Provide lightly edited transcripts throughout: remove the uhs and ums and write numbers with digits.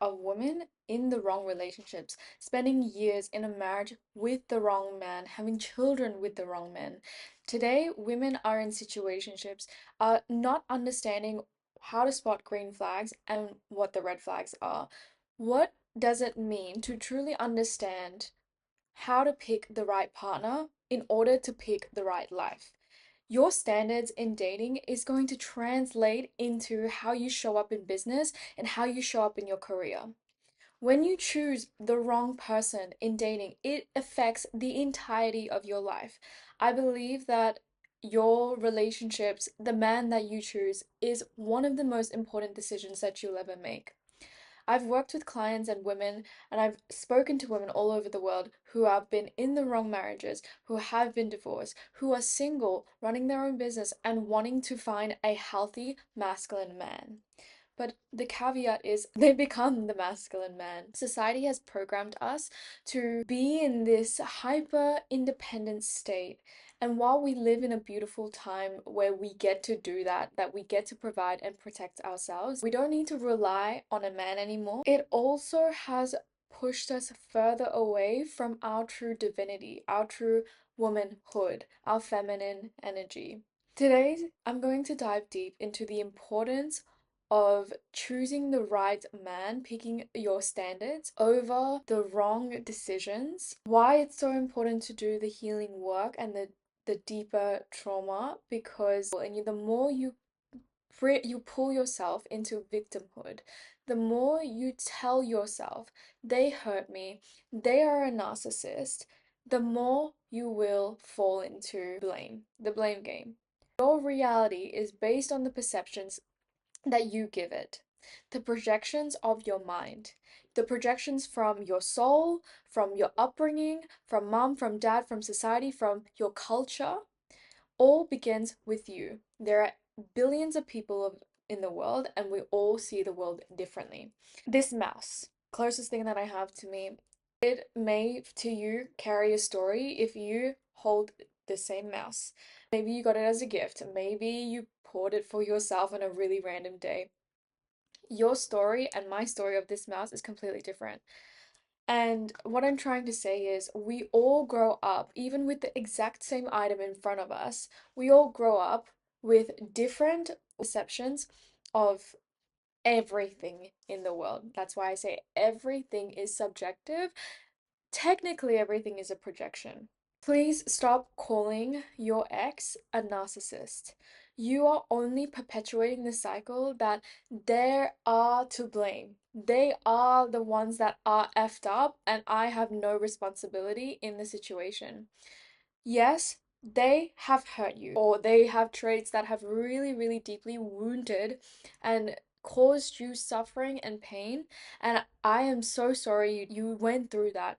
of women in the wrong relationships, spending years in a marriage with the wrong man, having children with the wrong men. Today, women are in situationships, are not understanding how to spot green flags and what the red flags are. What does it mean to truly understand how to pick the right partner in order to pick the right life? Your standards in dating is going to translate into how you show up in business and how you show up in your career. When you choose the wrong person in dating, it affects the entirety of your life. I believe that your relationships, the man that you choose, is one of the most important decisions that you'll ever make. I've worked with clients and women, and I've spoken to women all over the world who have been in the wrong marriages, who have been divorced, who are single, running their own business, and wanting to find a healthy, masculine man. But the caveat is they become the masculine man. Society has programmed us to be in this hyper independent state. And while we live in a beautiful time where we get to do that, that we get to provide and protect ourselves, we don't need to rely on a man anymore. It also has pushed us further away from our true divinity, our true womanhood, our feminine energy. Today, I'm going to dive deep into the importance of choosing the right man, picking your standards over the wrong decisions, why it's so important to do the healing work and the deeper trauma, because the more you pull yourself into victimhood, the more you tell yourself they hurt me, they are a narcissist, the more you will fall into the blame game. Your reality is based on the perceptions that you give it, the projections of your mind, the projections from your soul, from your upbringing, from mom, from dad, from society, from your culture. All begins with you. There are billions of people in the world, and we all see the world differently. This mouse, closest thing that I have to me, it may to you carry a story if you hold the same mouse. Maybe you got it as a gift, maybe you poured it for yourself on a really random day. Your story and my story of this mouse is completely different. And what I'm trying to say is, we all grow up, even with the exact same item in front of us, we all grow up with different perceptions of everything in the world. That's why I say everything is subjective. Technically, everything is a projection. Please stop calling your ex a narcissist. You are only perpetuating the cycle that they are to blame. They are the ones that are effed up, and I have no responsibility in the situation. Yes, they have hurt you, or they have traits that have really, really deeply wounded and caused you suffering and pain. And I am so sorry you went through that.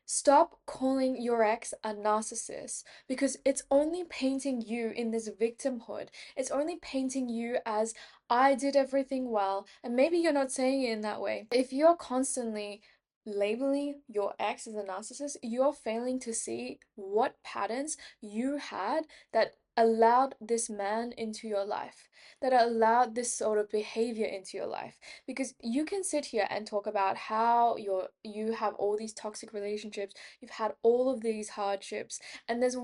Stop calling your ex a narcissist, because it's only painting you in this victimhood. It's only painting you as, I did everything well, and maybe you're not saying it in that way. If you're constantly labeling your ex as a narcissist, you're failing to see what patterns you had that allowed this man into your life, that allowed this sort of behavior into your life. Because you can sit here and talk about how you have all these toxic relationships, you've had all of these hardships, and there's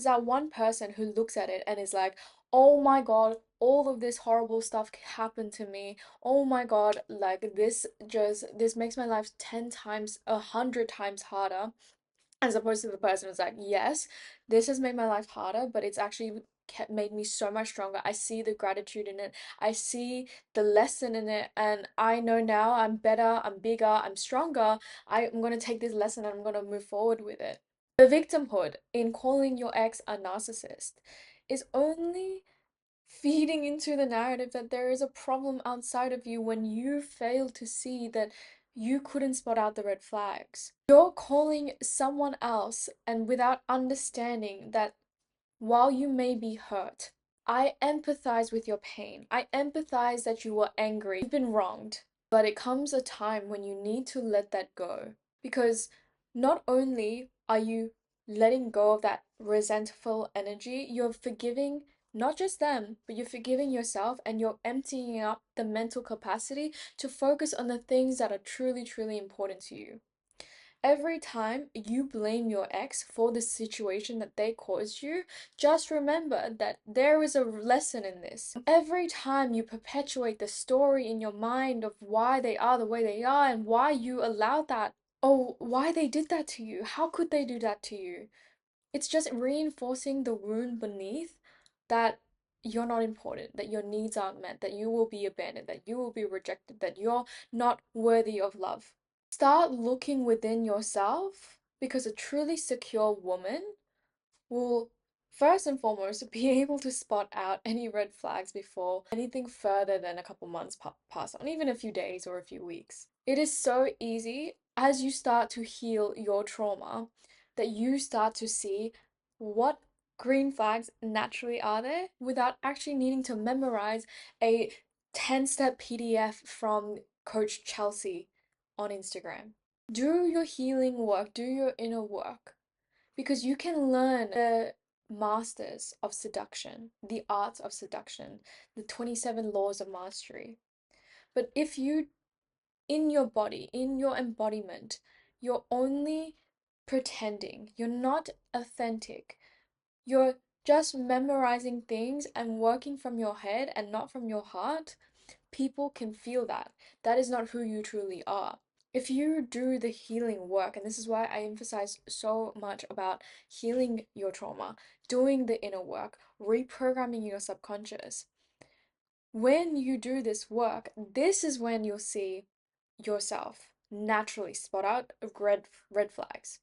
that one person who looks at it and is like, oh my god, all of this horrible stuff happened to me. Oh my god, like this makes my life 10 times, 100 times harder. As opposed to the person who's like, yes, this has made my life harder, but it's actually made me so much stronger. I see the gratitude in it. I see the lesson in it, and I know now I'm better, I'm bigger, I'm stronger. I'm going to take this lesson and I'm going to move forward with it. The victimhood in calling your ex a narcissist is only feeding into the narrative that there is a problem outside of you when you fail to see that you couldn't spot out the red flags. You're calling someone else, and without understanding that while you may be hurt, I empathize with your pain. I empathize that you were angry. You've been wronged. But it comes a time when you need to let that go. Because not only are you letting go of that resentful energy, you're forgiving Not just them, but you're forgiving yourself and you're emptying up the mental capacity to focus on the things that are truly, truly important to you. Every time you blame your ex for the situation that they caused you, just remember that there is a lesson in this. Every time you perpetuate the story in your mind of why they are the way they are and why you allowed that, or why they did that to you, how could they do that to you? It's just reinforcing the wound beneath that you're not important, that your needs aren't met, that you will be abandoned, that you will be rejected, that you're not worthy of love. Start looking within yourself because a truly secure woman will first and foremost be able to spot out any red flags before anything further than a couple months pass on, even a few days or a few weeks. It is so easy as you start to heal your trauma that you start to see what green flags naturally are there without actually needing to memorize a 10-step PDF from Coach Chelsea on Instagram. Do your healing work, do your inner work, because you can learn the masters of seduction, the art of seduction, the 27 laws of mastery. But if you, in your body, in your embodiment, you're only pretending, you're not authentic, you're just memorizing things and working from your head and not from your heart, people can feel that. That is not who you truly are. If you do the healing work, and this is why I emphasize so much about healing your trauma, doing the inner work, reprogramming your subconscious, when you do this work, this is when you'll see yourself naturally spot out red flags.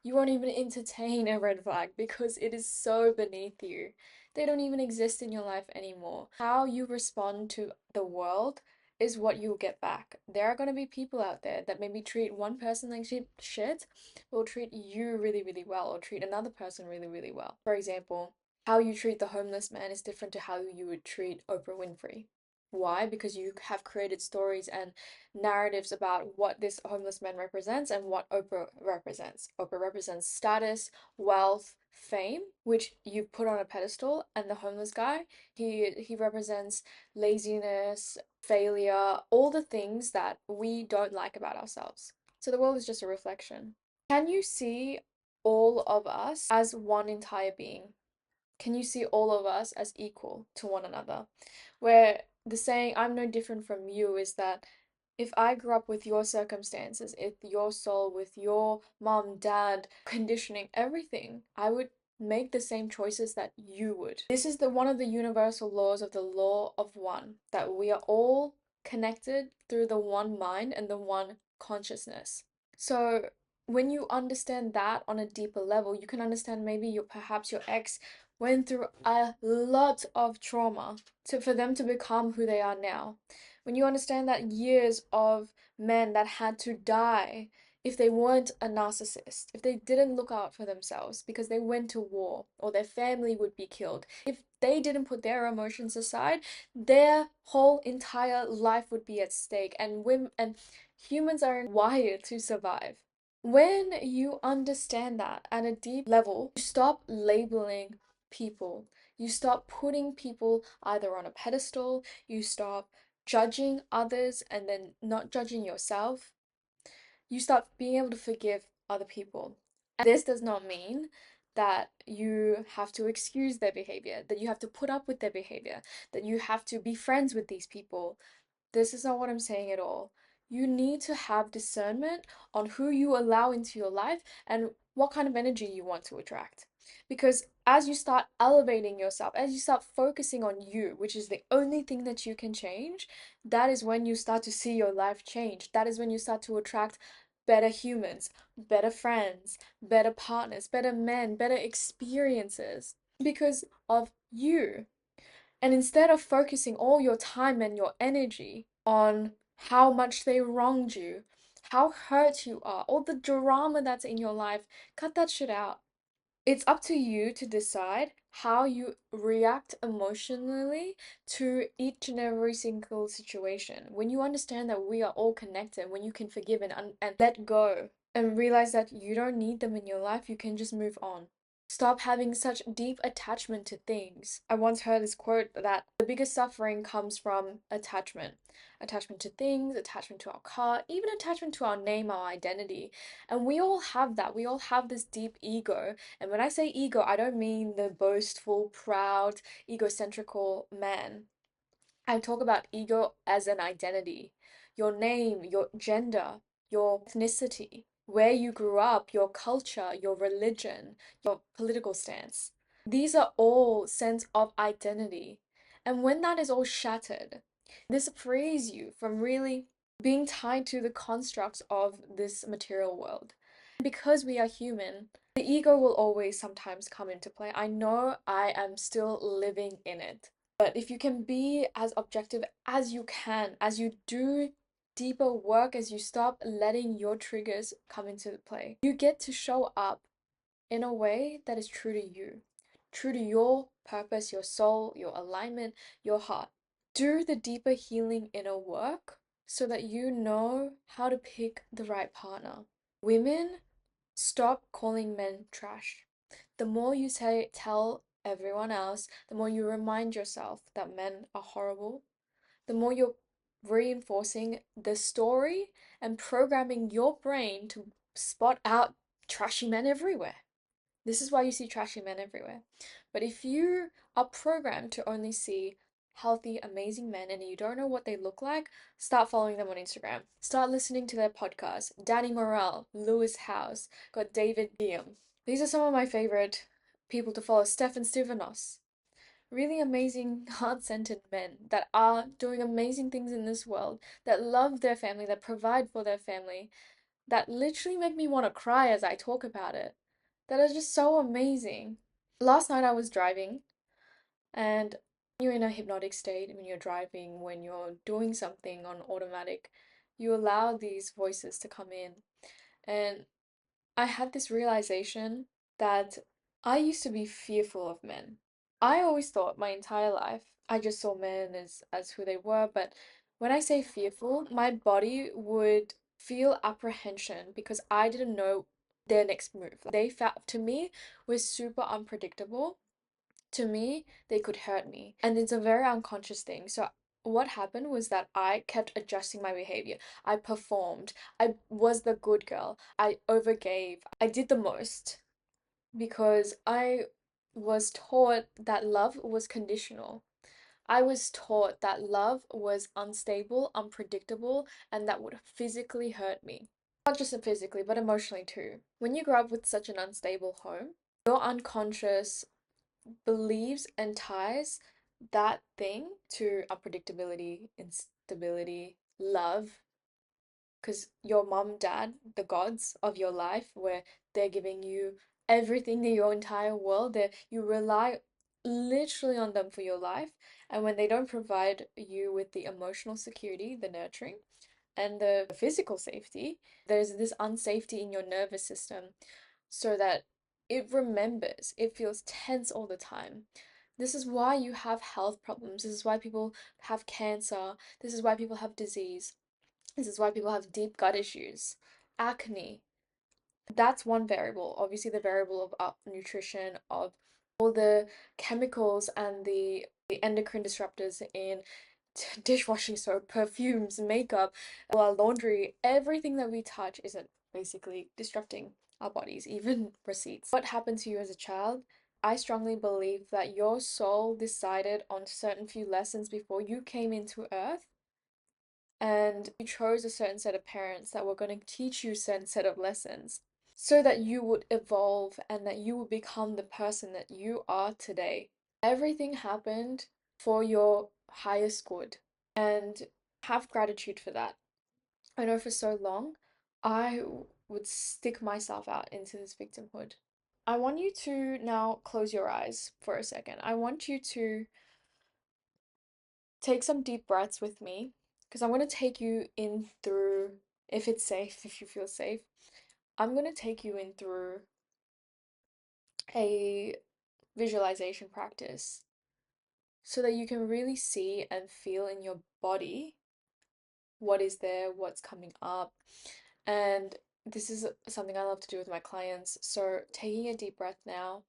You won't even entertain a red flag because it is so beneath you. They don't even exist in your life anymore. How you respond to the world is what you'll get back. There are going to be people out there that maybe treat one person like shit, will treat you really, really well, or treat another person really, really well. For example, how you treat the homeless man is different to how you would treat Oprah Winfrey. Why? Because you have created stories and narratives about what this homeless man represents and what Oprah represents. Oprah represents status, wealth, fame, which you put on a pedestal, and the homeless guy, he represents laziness, failure, all the things that we don't like about ourselves. So the world is just a reflection. Can you see all of us as one entire being? Can you see all of us as equal to one another? Where the saying, I'm no different from you, is that if I grew up with your circumstances, if your soul, with your mom, dad, conditioning, everything, I would make the same choices that you would. This is the one of the universal laws of the law of one, that we are all connected through the one mind and the one consciousness. So when you understand that on a deeper level, you can understand maybe perhaps your ex went through a lot of trauma for them to become who they are now. When you understand that years of men that had to die if they weren't a narcissist, if they didn't look out for themselves because they went to war or their family would be killed, if they didn't put their emotions aside, their whole entire life would be at stake, and women and humans are wired to survive. When you understand that at a deep level, you stop labeling people. You stop putting people either on a pedestal, you stop judging others and then not judging yourself. You start being able to forgive other people. And this does not mean that you have to excuse their behavior, that you have to put up with their behavior, that you have to be friends with these people. This is not what I'm saying at all. You need to have discernment on who you allow into your life and what kind of energy you want to attract. Because as you start elevating yourself, as you start focusing on you, which is the only thing that you can change, that is when you start to see your life change. That is when you start to attract better humans, better friends, better partners, better men, better experiences because of you. And instead of focusing all your time and your energy on how much they wronged you, how hurt you are, all the drama that's in your life, cut that shit out. It's up to you to decide how you react emotionally to each and every single situation. When you understand that we are all connected, when you can forgive and let go and realize that you don't need them in your life, you can just move on. stop having such deep attachment to things. I once heard this quote that the biggest suffering comes from attachment. Attachment to things, attachment to our car, even attachment to our name, our identity. And we all have that. We all have this deep ego. And when I say ego, I don't mean the boastful, proud, egocentrical man. I talk about ego as an identity. Your name, your gender, your ethnicity, where you grew up, your culture, your religion, your political stance. These are all sense of identity. And when that is all shattered, this frees you from really being tied to the constructs of this material world. Because we are human, the ego will always sometimes come into play. I know I am still living in it. But if you can be as objective as you can, as you do deeper work, as you stop letting your triggers come into play, you get to show up in a way that is true to you, true to your purpose, your soul, your alignment, your heart. Do the deeper healing inner work so that you know how to pick the right partner. Women, stop calling men trash. The more you tell everyone else, the more you remind yourself that men are horrible, the more you're reinforcing the story and programming your brain to spot out trashy men everywhere. This is why you see trashy men everywhere. But if you are programmed to only see healthy, amazing men and you don't know what they look like, start following them on Instagram. Start listening to their podcasts. Danny Morel, Lewis House, got David Ghiyam. These are some of my favorite people to follow. Stefan Stifanos. Really amazing, heart-centered men that are doing amazing things in this world, that love their family, that provide for their family, that literally make me want to cry as I talk about it, that are just so amazing. Last night I was driving, and you're in a hypnotic state when you're driving, when you're doing something on automatic, you allow these voices to come in. And I had this realization that I used to be fearful of men. I always thought my entire life I just saw men as who they were, but when I say fearful, my body would feel apprehension because I didn't know their next move. They felt to me was super unpredictable. To me, they could hurt me. And it's a very unconscious thing. So what happened was that I kept adjusting my behavior. I performed. I was the good girl. I overgave. I did the most because I was taught that love was conditional. I was taught that love was unstable, unpredictable, and that would physically hurt me. Not just physically, but emotionally too. When you grow up with such an unstable home, your unconscious believes and ties that thing to unpredictability, instability, love, because your mom, dad, the gods of your life, where they're giving you everything in your entire world, that you rely literally on them for your life, and when they don't provide you with the emotional security, the nurturing, and the physical safety, there's this unsafety in your nervous system so that it remembers, it feels tense all the time. This is why you have health problems. This is why people have cancer. This is why people have disease. This is why people have deep gut issues, acne. That's one variable. Obviously, the variable of nutrition, of all the chemicals and the endocrine disruptors in dishwashing soap, perfumes, makeup, our laundry, everything that we touch isn't basically disrupting our bodies, even receipts. What happened to you as a child? I strongly believe that your soul decided on certain few lessons before you came into Earth, and you chose a certain set of parents that were going to teach you a certain set of lessons so that you would evolve and that you would become the person that you are today. Everything happened for your highest good, and have gratitude for that. I know for so long I would stick myself out into this victimhood. I want you to now close your eyes for a second. I want you to take some deep breaths with me because I'm going to take you in through, if it's safe, if you feel safe, I'm going to take you in through a visualization practice so that you can really see and feel in your body what is there, what's coming up. And This is something I love to do with my clients. So, taking a deep breath now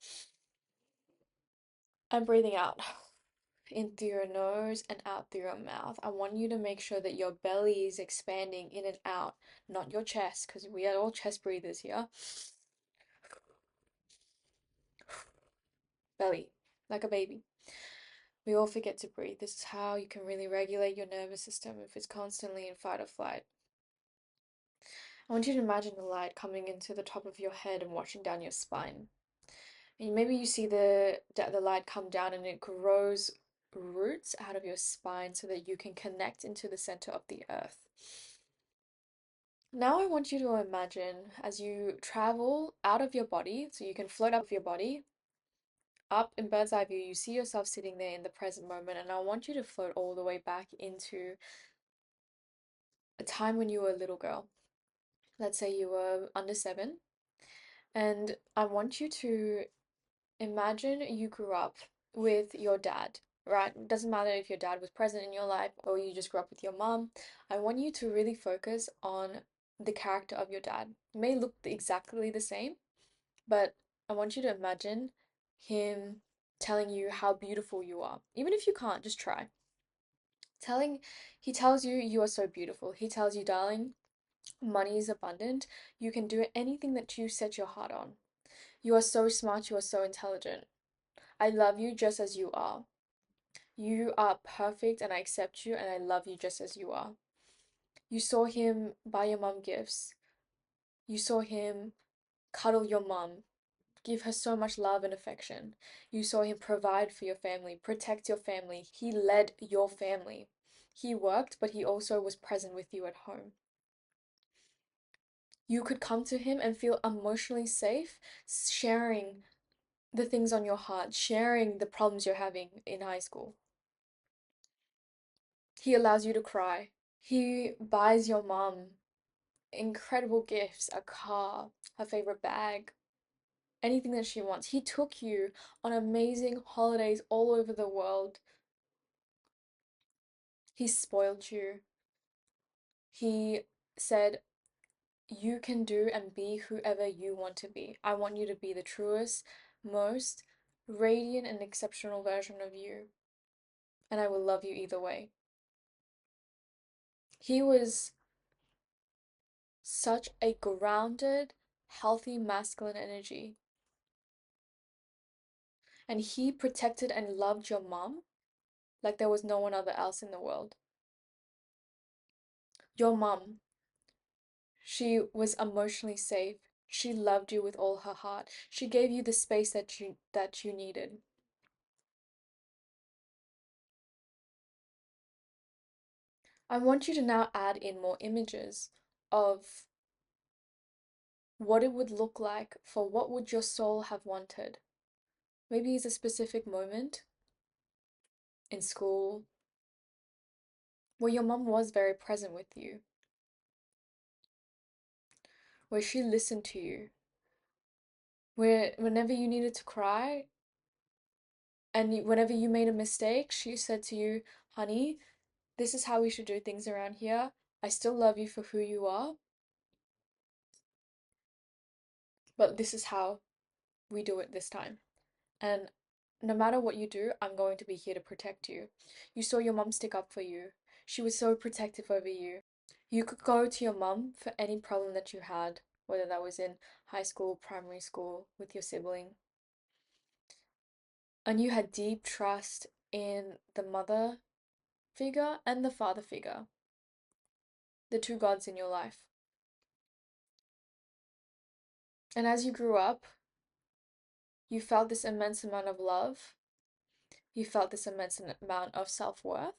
and breathing out in through your nose and out through your mouth. I want you to make sure that your belly is expanding in and out, not your chest, because we are all chest breathers here. Belly, like a baby. We all forget to breathe. This is how you can really regulate your nervous system if it's constantly in fight or flight. I want you to imagine the light coming into the top of your head and washing down your spine. And maybe you see the light come down and it grows roots out of your spine so that you can connect into the center of the earth. Now I want you to imagine as you travel out of your body, so you can float up your body, up in bird's eye view, you see yourself sitting there in the present moment, and I want you to float all the way back into a time when you were a little girl. Let's say you were under 7, and I want you to imagine you grew up with your dad, right? It doesn't matter if your dad was present in your life or you just grew up with your mom. I want you to really focus on the character of your dad. It may look exactly the same, but I want you to imagine him telling you how beautiful you are. Even if you can't, just try. Telling, he tells you you are so beautiful. He tells you, darling, money is abundant. You can do anything that you set your heart on. You are so smart. You are so intelligent. I love you just as you are. You are perfect and I accept you and I love you just as you are. You saw him buy your mom gifts. You saw him cuddle your mom, give her so much love and affection. You saw him provide for your family, protect your family. He led your family. He worked, but he also was present with you at home. You could come to him and feel emotionally safe, sharing the things on your heart, sharing the problems you're having in high school. He allows you to cry. He buys your mom incredible gifts, a car, her favorite bag, anything that she wants. He took you on amazing holidays all over the world. He spoiled you. He said, you can do and be whoever you want to be. I want you to be the truest, most radiant and exceptional version of you. And I will love you either way. He was such a grounded, healthy, masculine energy. And he protected and loved your mom like there was no one other else in the world. Your mom, she was emotionally safe. She loved you with all her heart. She gave you the space that you needed. I want you to now add in more images of what it would look like for what would your soul have wanted. Maybe it's a specific moment in school where your mom was very present with you, where she listened to you, where whenever you needed to cry and whenever you made a mistake, she said to you, honey, this is how we should do things around here. I still love you for who you are, but this is how we do it this time. And no matter what you do, I'm going to be here to protect you. You saw your mom stick up for you. She was so protective over you. You could go to your mom for any problem that you had, whether that was in high school, primary school, with your sibling. And you had deep trust in the mother figure and the father figure, the two gods in your life. And as you grew up, you felt this immense amount of love. You felt this immense amount of self-worth.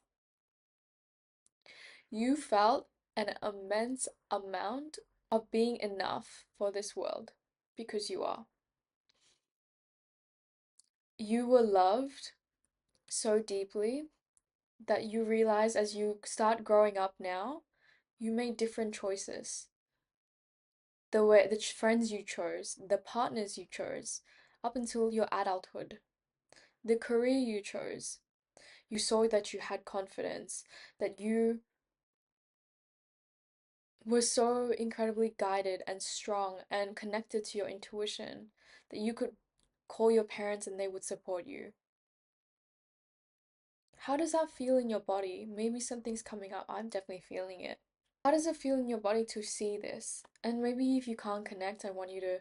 You felt an immense amount of being enough for this world because you are. You were loved so deeply that you realize as you start growing up now, you made different choices. The way the friends you chose, the partners you chose, up until your adulthood, the career you chose. You saw that you had confidence, that you were so incredibly guided and strong and connected to your intuition that you could call your parents and they would support you. How does that feel in your body? Maybe something's coming up. I'm definitely feeling it. How does it feel in your body to see this? And maybe if you can't connect, I want you to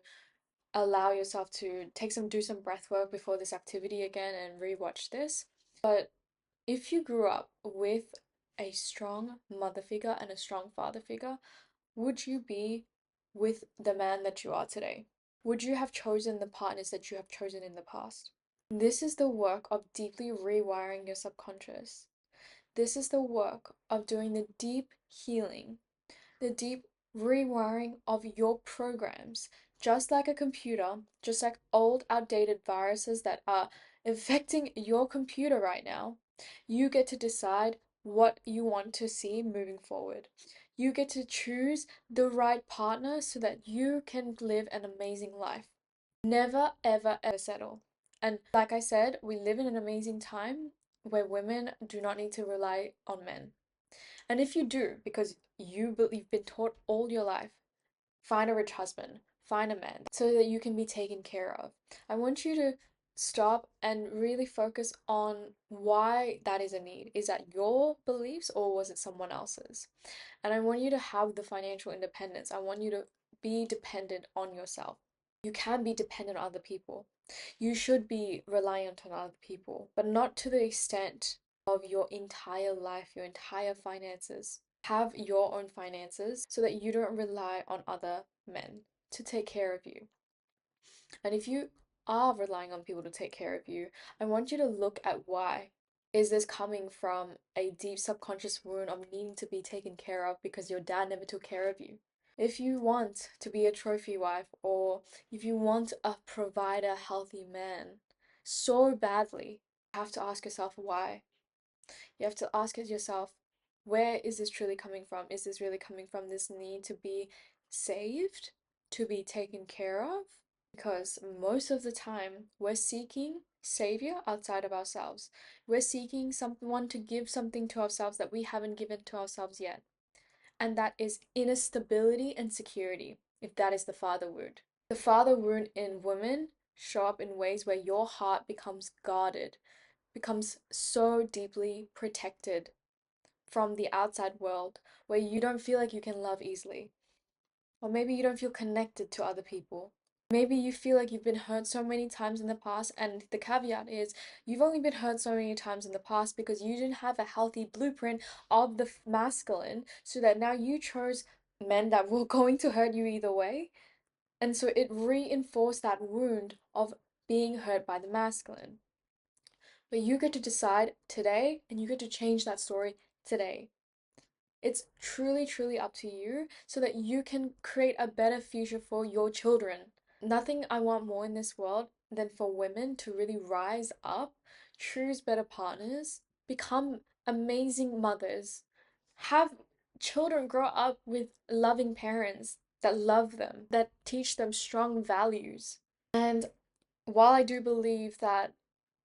allow yourself to do some breath work before this activity again and rewatch this. But if you grew up with a strong mother figure and a strong father figure, would you be with the man that you are today? Would you have chosen the partners that you have chosen in the past? This is the work of deeply rewiring your subconscious. This is the work of doing the deep healing, the deep rewiring of your programs. Just like a computer, just like old, outdated viruses that are affecting your computer right now, you get to decide what you want to see moving forward. You get to choose the right partner so that you can live an amazing life. Never, ever, ever settle. And like I said, we live in an amazing time where women do not need to rely on men. And if you do, because you've been taught all your life, find a rich husband, find a man, so that you can be taken care of. I want you to stop and really focus on why that is a need. Is that your beliefs or was it someone else's? And I want you to have the financial independence. I want you to be dependent on yourself. You can be dependent on other people. You should be reliant on other people, but not to the extent of your entire life, your entire finances. Have your own finances so that you don't rely on other men to take care of you. And if you are relying on people to take care of you, I want you to look at why. Is this coming from a deep subconscious wound of needing to be taken care of because your dad never took care of you? If you want to be a trophy wife or if you want a provider, healthy man so badly, you have to ask yourself why. You have to ask yourself, where is this truly coming from? Is this really coming from this need to be saved, to be taken care of? Because most of the time, we're seeking savior outside of ourselves. We're seeking someone to give something to ourselves that we haven't given to ourselves yet. And that is inner stability and security, if that is the father wound. The father wound in women show up in ways where your heart becomes guarded, becomes so deeply protected from the outside world, where you don't feel like you can love easily. Or maybe you don't feel connected to other people. Maybe you feel like you've been hurt so many times in the past, and the caveat is you've only been hurt so many times in the past because you didn't have a healthy blueprint of the masculine, so that now you chose men that were going to hurt you either way. And so it reinforced that wound of being hurt by the masculine. But you get to decide today and you get to change that story today. It's truly, truly up to you so that you can create a better future for your children. Nothing I want more in this world than for women to really rise up, choose better partners, become amazing mothers, have children grow up with loving parents that love them, that teach them strong values. And while I do believe that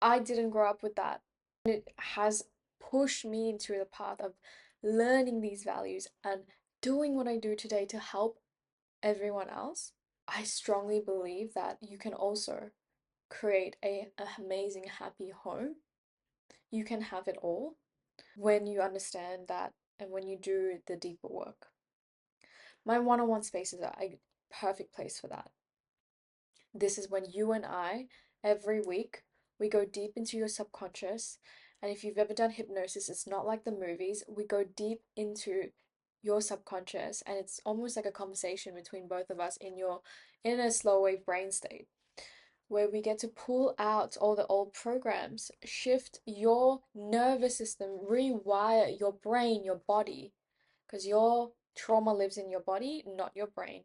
I didn't grow up with that, it has pushed me into the path of learning these values and doing what I do today to help everyone else. I strongly believe that you can also create an amazing, happy home. You can have it all when you understand that and when you do the deeper work. My one on one spaces are a perfect place for that. This is when you and I, every week, we go deep into your subconscious. And if you've ever done hypnosis, it's not like the movies. We go deep into your subconscious, and it's almost like a conversation between both of us in a slow wave brain state, where we get to pull out all the old programs, shift your nervous system, rewire your brain, your body, because your trauma lives in your body, not your brain.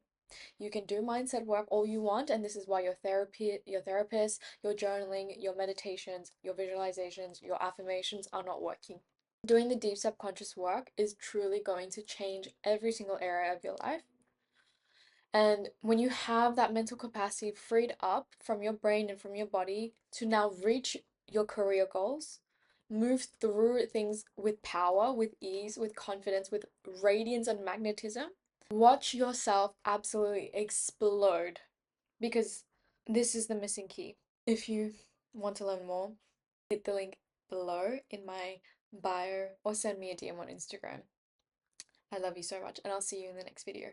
You can do mindset work all you want, and this is why your therapist, your journaling, your meditations, your visualizations, your affirmations are not working. Doing the deep subconscious work is truly going to change every single area of your life. And when you have that mental capacity freed up from your brain and from your body to now reach your career goals, move through things with power, with ease, with confidence, with radiance and magnetism, Watch yourself absolutely explode because this is the missing key. If you want to learn more, hit the link below in my bio or send me a DM on Instagram. I love you so much, and I'll see you in the next video.